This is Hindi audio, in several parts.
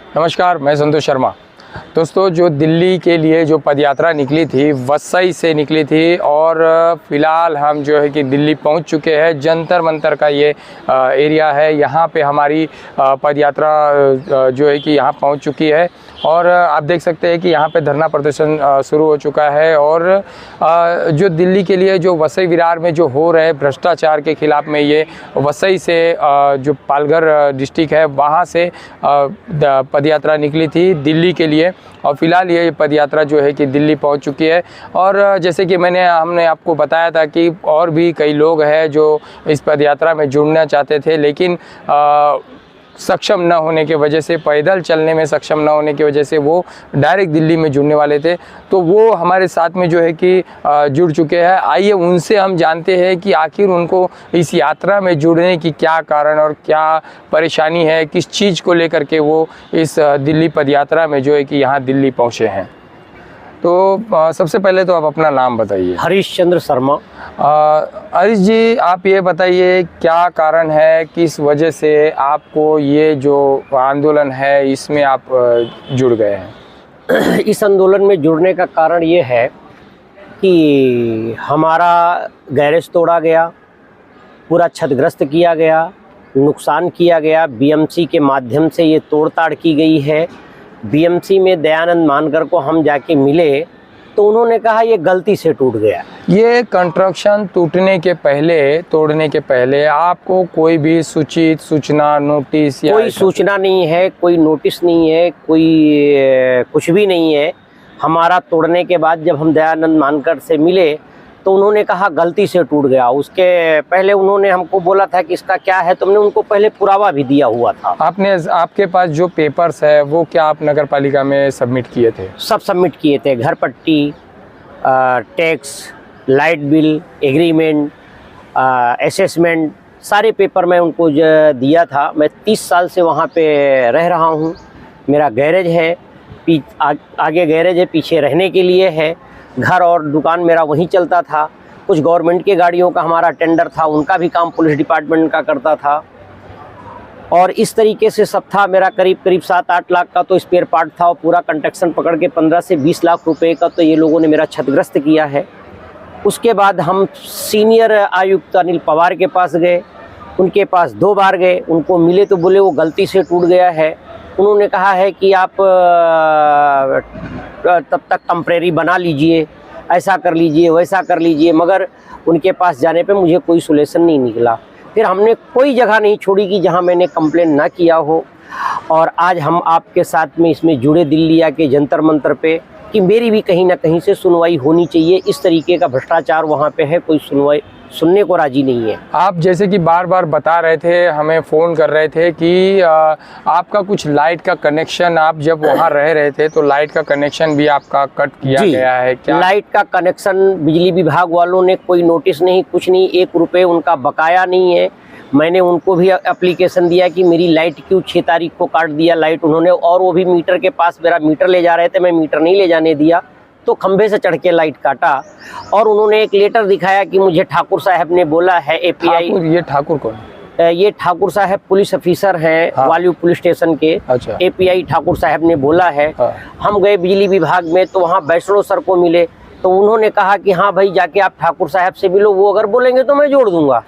नमस्कार, मैं संतोष शर्मा। दोस्तों, जो दिल्ली के लिए जो पदयात्रा निकली थी वसई से निकली थी और फ़िलहाल हम जो है कि दिल्ली पहुंच चुके हैं। जंतर मंतर का ये एरिया है, यहाँ पे हमारी पदयात्रा जो है कि यहाँ पहुंच चुकी है और आप देख सकते हैं कि यहाँ पे धरना प्रदर्शन शुरू हो चुका है। और जो दिल्ली के लिए जो वसई विरार में जो हो रहे भ्रष्टाचार के ख़िलाफ़ में ये वसई से जो पालघर डिस्ट्रिक्ट है वहाँ से पदयात्रा निकली थी दिल्ली के लिए। और फिलहाल ये पदयात्रा जो है कि दिल्ली पहुंच चुकी है। और जैसे कि हमने आपको बताया था कि और भी कई लोग हैं जो इस पदयात्रा में जुड़ना चाहते थे, लेकिन सक्षम न होने के वजह से, पैदल चलने में सक्षम न होने की वजह से वो डायरेक्ट दिल्ली में जुड़ने वाले थे, तो वो हमारे साथ में जो है कि जुड़ चुके हैं। आइए उनसे हम जानते हैं कि आखिर उनको इस यात्रा में जुड़ने की क्या कारण और क्या परेशानी है, किस चीज़ को लेकर के वो इस दिल्ली पदयात्रा में जो है कि यहाँ दिल्ली पहुँचे हैं। तो सबसे पहले तो आप अपना नाम बताइए। हरीश चंद्र शर्मा। हरीश जी, आप ये बताइए क्या कारण है, किस वजह से आपको ये जो आंदोलन है इसमें आप जुड़ गए हैं? इस आंदोलन में जुड़ने का कारण ये है कि हमारा गैरेज तोड़ा गया, पूरा क्षतिग्रस्त किया गया, नुकसान किया गया। बीएमसी के माध्यम से ये तोड़ताड़ की गई है। बीएमसी में दयानंद मानकर को हम जाके मिले तो उन्होंने कहा ये गलती से टूट गया। ये कंस्ट्रक्शन टूटने के पहले, तोड़ने के पहले आपको कोई भी सूचित सूचना, नोटिस या कोई सूचना नहीं है, कोई नोटिस नहीं है, कोई कुछ भी नहीं है। हमारा तोड़ने के बाद जब हम दयानंद मानकर से मिले तो उन्होंने कहा गलती से टूट गया। उसके पहले उन्होंने हमको बोला था कि इसका क्या है, तो हमने उनको पहले पुरावा भी दिया हुआ था। आपके पास जो पेपर्स है वो क्या आप नगर पालिका में सबमिट किए थे? सब सबमिट किए थे, घर पट्टी, tax, light bill, agreement, assessment, सारे पेपर मैं उनको दिया था। मैं 30 साल से वहाँ पे रह रहा हूँ। मेरा गैरेज है, आगे गैरेज है, पीछे रहने के लिए है। घर और दुकान मेरा वहीं चलता था। कुछ गवर्नमेंट के गाड़ियों का हमारा टेंडर था, उनका भी काम पुलिस डिपार्टमेंट का करता था। और इस तरीके से सब था। मेरा करीब 7-8 लाख का तो स्पेयर पार्ट था और पूरा कंस्ट्रक्शन पकड़ के 15 से 20 लाख रुपए का तो ये लोगों ने मेरा क्षतिग्रस्त किया है। उसके बाद हम सीनियर आयुक्त अनिल पवार के पास गए, उनके पास 2 बार गए, उनको मिले तो बोले वो गलती से टूट गया है। उन्होंने कहा है कि आप तब तक टेम्परेरी बना लीजिए, ऐसा कर लीजिए, वैसा कर लीजिए, मगर उनके पास जाने पे मुझे कोई सोल्यूशन नहीं निकला। फिर हमने कोई जगह नहीं छोड़ी कि जहां मैंने कंप्लेन ना किया हो। और आज हम आपके साथ में इसमें जुड़े दिल्ली आके जंतर मंतर पे कि मेरी भी कहीं ना कहीं से सुनवाई होनी चाहिए। इस तरीके का भ्रष्टाचार वहाँ पे है, कोई सुनवाई सुनने को राजी नहीं है। आप जैसे कि बार बार बता रहे थे, हमें फ़ोन कर रहे थे कि आपका कुछ लाइट का कनेक्शन, आप जब वहाँ रह रहे थे तो लाइट का कनेक्शन भी आपका कट किया गया है क्या? लाइट का कनेक्शन बिजली विभाग वालों ने कोई नोटिस नहीं, कुछ नहीं, 1 रुपये उनका बकाया नहीं है। मैंने उनको भी एप्लीकेशन दिया कि मेरी लाइट क्यों 6 तारीख को काट दिया लाइट उन्होंने, और वो भी मीटर के पास मेरा मीटर ले जा रहे थे, मैं मीटर नहीं ले जाने दिया तो खंभे से चढ़ के लाइट काटा। और उन्होंने एक लेटर दिखाया कि मुझे ठाकुर साहब ने बोला है एपीआई। ये ठाकुर कौन? ये ठाकुर साहब पुलिस ऑफिसर हैं। हाँ। वाल्यू पुलिस स्टेशन के। अच्छा। एपीआई ठाकुर साहब ने बोला है। हाँ। हम गए बिजली विभाग में तो वहाँ वैष्णो सर को मिले तो उन्होंने कहा कि हाँ भाई जाके आप ठाकुर साहब से मिलो, वो अगर बोलेंगे तो मैं जोड़ दूंगा,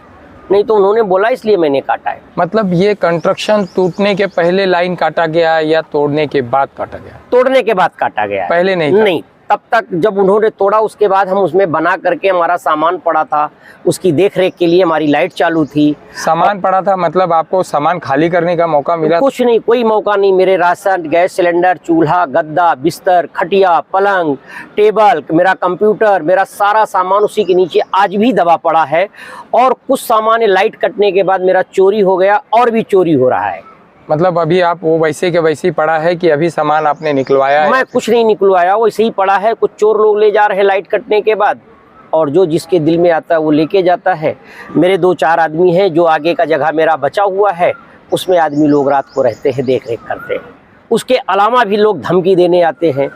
नहीं तो उन्होंने बोला इसलिए मैंने काटा है। मतलब ये कंस्ट्रक्शन टूटने के पहले लाइन काटा गया या तोड़ने के बाद काटा गया? तोड़ने के बाद काटा गया है, पहले नहीं? नहीं, तब तक जब उन्होंने तोड़ा उसके बाद हम उसमें बना करके, हमारा सामान पड़ा था, उसकी देखरेख के लिए हमारी लाइट चालू थी। सामान पड़ा था मतलब आपको सामान खाली करने का मौका मिला? कुछ नहीं, कोई मौका नहीं। मेरे राशन, गैस सिलेंडर, चूल्हा, गद्दा, बिस्तर, खटिया, पलंग, टेबल, मेरा कंप्यूटर, मेरा सारा सामान उसी के नीचे आज भी दबा पड़ा है। और कुछ सामान लाइट कटने के बाद मेरा चोरी हो गया और भी चोरी हो रहा है। मतलब अभी आप वो वैसे के वैसे ही पड़ा है कि अभी सामान आपने निकलवाया है? मैं कुछ नहीं निकलवाया, वैसे ही पड़ा है। कुछ चोर लोग ले जा रहे हैं लाइट कटने के बाद, और जो जिसके दिल में आता है वो लेके जाता है। मेरे 2-4 आदमी हैं, जो आगे का जगह मेरा बचा हुआ है उसमें आदमी लोग रात को रहते हैं, देख रेख करते हैं। उसके अलावा भी लोग धमकी देने आते हैं,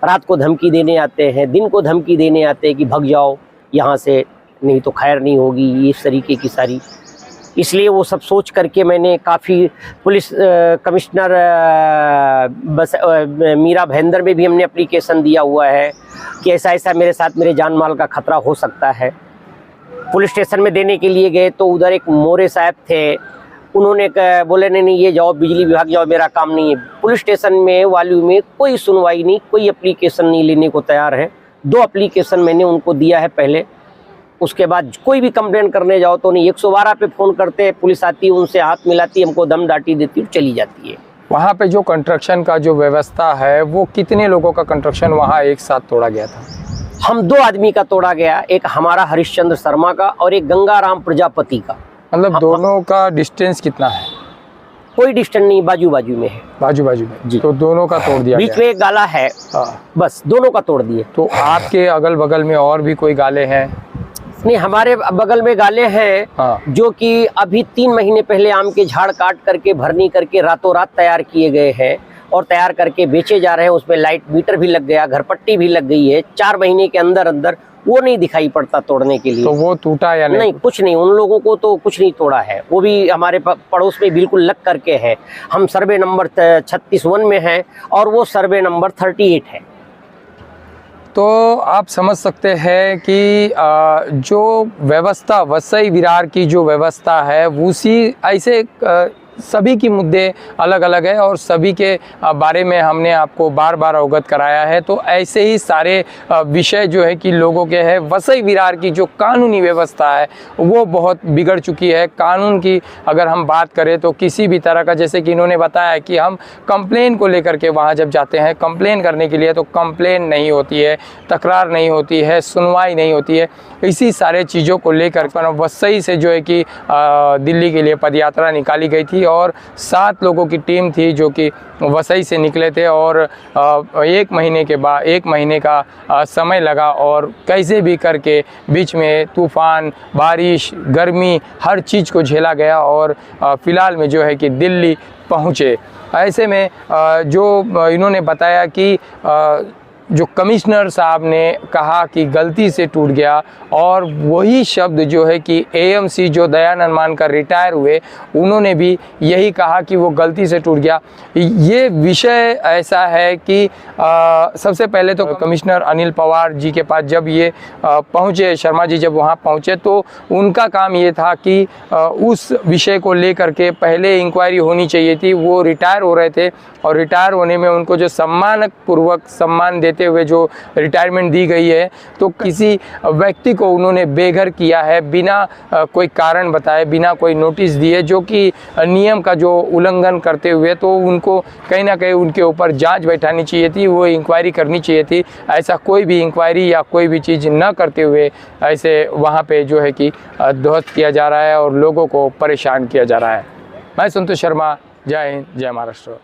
रात को धमकी देने आते हैं, दिन को धमकी देने आते हैं कि भग जाओ यहाँ से, नहीं तो खैर नहीं होगी, इस तरीके की सारी इसलिए वो सब सोच करके मैंने काफ़ी पुलिस कमिश्नर बस मीरा भाईंदर में भी हमने एप्लीकेशन दिया हुआ है कि ऐसा ऐसा मेरे साथ मेरे जान माल का खतरा हो सकता है। पुलिस स्टेशन में देने के लिए गए तो उधर एक मोरे साहब थे, उन्होंने बोले नहीं ये जाओ बिजली विभाग जाओ, मेरा काम नहीं है। पुलिस स्टेशन में वालू में कोई सुनवाई नहीं, कोई एप्लीकेशन नहीं लेने को तैयार है। 2 एप्लीकेशन मैंने उनको दिया है पहले, उसके बाद कोई भी कंप्लेंट करने जाओ तो नहीं, 112 पे फ़ोन करते हैं, पुलिस आती है, उनसे हाथ मिलाती है, हमको दम डाटी देती है, चली जाती है। वहाँ पे जो कंस्ट्रक्शन का जो व्यवस्था है वो कितने लोगों का कंस्ट्रक्शन वहाँ एक साथ तोड़ा गया था? हम 2 आदमी का तोड़ा गया, एक हमारा हरिश्चंद्र शर्मा का और एक गंगाराम प्रजापति का। मतलब दोनों का डिस्टेंस कितना है? कोई डिस्टेंस नहीं, बाजू बाजू में है। बाजू बाजू में जी। तो दोनों का तोड़ दिया बीच गया। में एक गाला है, बस दोनों का तोड़ दिए। तो आपके अगल बगल में और भी कोई गाले हैं? नहीं, हमारे बगल में गाले हैं हाँ। जो कि अभी 3 महीने पहले आम के झाड़ काट करके भरनी करके रातों रात तैयार किए गए हैं और तैयार करके बेचे जा रहे हैं। उसमें लाइट मीटर भी लग गया, घर पट्टी भी लग गई है। 4 महीने के अंदर अंदर वो नहीं दिखाई पड़ता तोड़ने के लिए। तो वो टूटा या नहीं? नहीं, कुछ नहीं, उन लोगों को तो कुछ नहीं तोड़ा है। वो भी हमारे पड़ोस में बिल्कुल लग करके है। हम सर्वे नंबर 36-1 में हैं और वो सर्वे नंबर 38 है। तो आप समझ सकते हैं कि जो व्यवस्था वसई विरार की जो व्यवस्था है उसी ऐसे सभी की मुद्दे अलग अलग है और सभी के बारे में हमने आपको बार बार अवगत कराया है। तो ऐसे ही सारे विषय जो है कि लोगों के हैं। वसई विरार की जो कानूनी व्यवस्था है वो बहुत बिगड़ चुकी है। कानून की अगर हम बात करें तो किसी भी तरह का, जैसे कि इन्होंने बताया कि हम कंप्लेन को लेकर के वहाँ जब जाते हैं कंप्लेन करने के लिए तो कंप्लेन नहीं होती है, तकरार नहीं होती है, सुनवाई नहीं होती है। इसी सारे चीज़ों को लेकर वसई से जो है कि दिल्ली के लिए पदयात्रा निकाली गई थी और 7 लोगों की टीम थी जो कि वसई से निकले थे और 1 महीने के बाद 1 महीने का समय लगा और कैसे भी करके बीच में तूफ़ान, बारिश, गर्मी हर चीज़ को झेला गया और फ़िलहाल में जो है कि दिल्ली पहुँचे। ऐसे में जो इन्होंने बताया कि जो कमिश्नर साहब ने कहा कि गलती से टूट गया और वही शब्द जो है कि एएमसी जो दयानंद मानकर रिटायर हुए उन्होंने भी यही कहा कि वो गलती से टूट गया। ये विषय ऐसा है कि सबसे पहले तो कमिश्नर अनिल पवार जी के पास जब ये पहुँचे, शर्मा जी जब वहाँ पहुँचे तो उनका काम ये था कि उस विषय को लेकर के पहले इंक्वायरी होनी चाहिए थी। वो रिटायर हो रहे थे और रिटायर होने में उनको जो सम्मानपूर्वक सम्मान देते हुए जो रिटायरमेंट दी गई है तो किसी व्यक्ति को उन्होंने बेघर किया है बिना कोई कारण बताए, बिना कोई नोटिस दिए, जो कि नियम का जो उल्लंघन करते हुए। तो उनको कहीं ना कहीं उनके ऊपर जांच बैठानी चाहिए थी, वो इंक्वायरी करनी चाहिए थी। ऐसा कोई भी इंक्वायरी या कोई भी चीज़ न करते हुए ऐसे वहाँ पे जो है कि ध्वस्त किया जा रहा है और लोगों को परेशान किया जा रहा है। मैं संतोष शर्मा, जय हिंद, जय महाराष्ट्र।